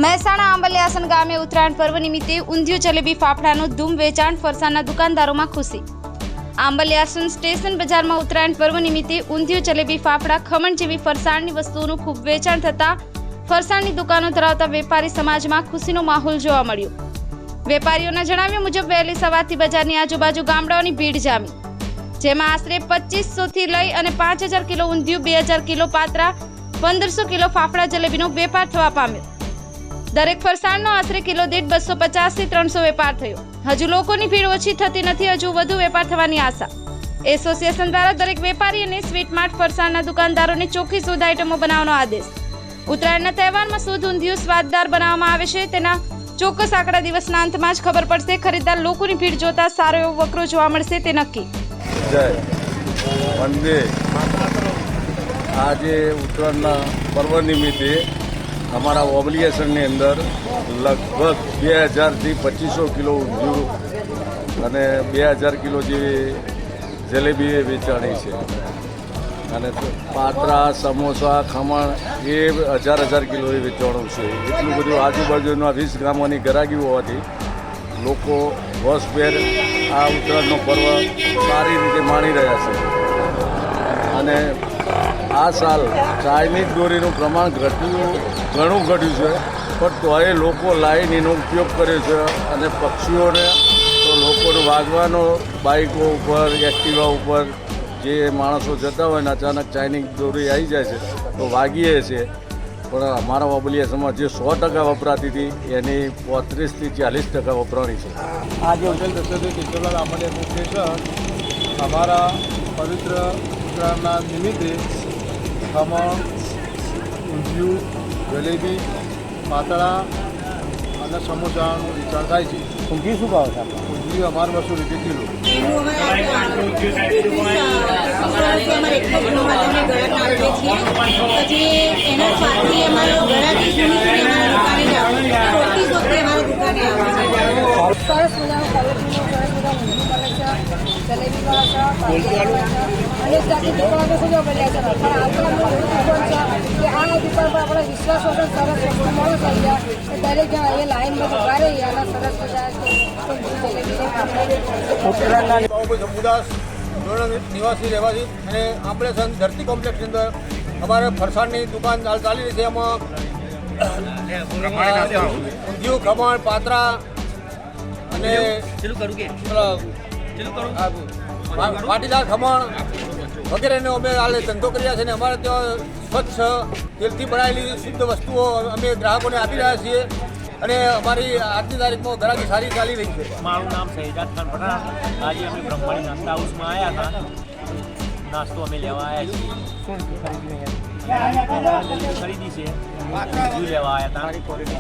મહેસાણા આંબલિયાસણ ગામે ઉત્તરાયણ પર્વ નિમિત્તે ઊંધિયું જલેબી ફાફડાનું ધૂમ વેચાણ, ફરસાણના દુકાનદારોમાં ખુશી। આંબલિયાસણ સ્ટેશન બજારમાં ઉત્તરાયણ પર્વ નિમિત્તે ઊંધિયું જલેબી ફાફડા ખમણ જેવી ફરસાણની વસ્તુઓનું ખૂબ વેચાણ થતાં ફરસાણની દુકાનો ધરાવતા વેપારી સમાજમાં ખુશીનો માહોલ જોવા મળ્યો। વેપારીઓના જણાવ્યા મુજબ વહેલી સવારથી બજારની આજુબાજુ ગામડાઓની ભીડ જામી, જેમાં આશરે 2500 થી લઈ અને 5000 કિલો ઊંધિયું, 2000 કિલો પાત્રા, 1500 કિલો ફાફડા જલેબીનો વેપાર થવા પામ્યો। દરેક ફરસાણનો આશરે કિલો દીઠ 250 થી 300 વેપાર થયો। હજુ લોકોની ભીડ ઓછી થતી નથી, હજુ વધુ વેપાર થવાની આશા। એસોસિએશન દ્વારા દરેક વેપારી અને સ્વીટ માર્ટ ફરસાણના દુકાનદારોને ચોખ્ખી શુદ્ધ આઇટમો બનાવવાનો આદેશ। ઉત્તરાયણના તહેવારમાં શુદ્ધ ઊંધિયું સ્વાદદાર બનાવવામાં આવે છે, તેના ચોક્કસ આંકડા દિવસના અંતમાં જ ખબર પડશે। ખરીદદાર લોકોની ભીડ જોતા સારો એવો વકરો જોવા મળશે તે નક્કી। આજે ઉત્તરાયણના પર્વ નિમિત્તે અમારા ઓબ્લિગેશનની અંદર લગભગ 2000 થી 2500 કિલો ઊંધિયું અને 2000 કિલો જેવી જલેબી વેચાણી છે, અને પાત્રા, સમોસા, ખમણ એ 1000 કિલો એ વેચાણું છે। એટલું બધું આજુબાજુના 20 ગામોની ગરાગી હોવાથી લોકો હોશભેર આ ઉત્તરાયણનો પર્વ સારી રીતે માણી રહ્યા છે। અને આ સાલ ચાઇનીઝ દોરીનું પ્રમાણ ઘણું ઘટ્યું છે, પણ તોય લોકો લાઈન એનો ઉપયોગ કરે છે, અને પક્ષીઓને તો લોકોને વાગવાનો બાઇકો ઉપર, એક્ટિવા ઉપર જે માણસો જતા હોય ને અચાનક ચાઇનીઝ દોરી આવી જાય છે તો વાગીએ છે, પણ અમારા ઓબ્લિગેશનમાં જે 100% વપરાતી હતી એની 35 થી 40% વપરાણી છે। આજે હોટેલ દશરથ ટીચરલાલ આંબલિયાસણ છે, અમારા પવિત્ર ઉત્તરાયણના નિમિત્તે ખમણ, ઊંધિયું, જલેબી, પાતળા અને સમોસાનું વેચાણ થાય છે। ઊંધિયું શું ભાવ છે? ઊંધિયું અમારે 200 રૂપિયા કિલો। સરસ મજાનું ક્વોલિટીનું સરસ મજાનું ઊંધિયું કલેક્શન, જલેબીવાળા છે, અનેક જાતની દુકાનો ખુલ્લો પડ્યા છે, પણ આપણા એવું દુકાન છે કે આ દુકાન પર આપણે વિશ્વાસ વગર સરસ વસ્તુ મળે છે અહીંયા, કે દરેક જણ અહીંયા લાઈનમાં ઉભા રહી અને સરસ મજા જલેબીને શંભુદાસ નિવાસી રહેવાસી અને આંબલિયાસણ ધરતી કોમ્પ્લેક્સની અંદર અમારે ફરસાણની દુકાન ચાલી રહી છે। એમાં ઊંધિયું, ખમણ, પાત્રા અને પાટીદાર ખમણ વગેરેનો અમે હાલ ધંધો કર્યા છે, અને અમારે ત્યાં સ્વચ્છ તેલથી બનાવેલી શુદ્ધ વસ્તુઓ અમે ગ્રાહકોને આપી રહ્યા છીએ, અને અમારી આજની તારીખમાં ગ્રાહકી સારી ચાલી રહી છે। મારું નામ શહેજાદ ખાન પઠાણ। આજે અમે બ્રહ્માણી નાસ્તા હાઉસમાં આવ્યા હતા, નાસ્તો અમે લેવા આવ્યા છીએ। ખરીદી છે, લેવા આવ્યા હતા। ક્વોલિટી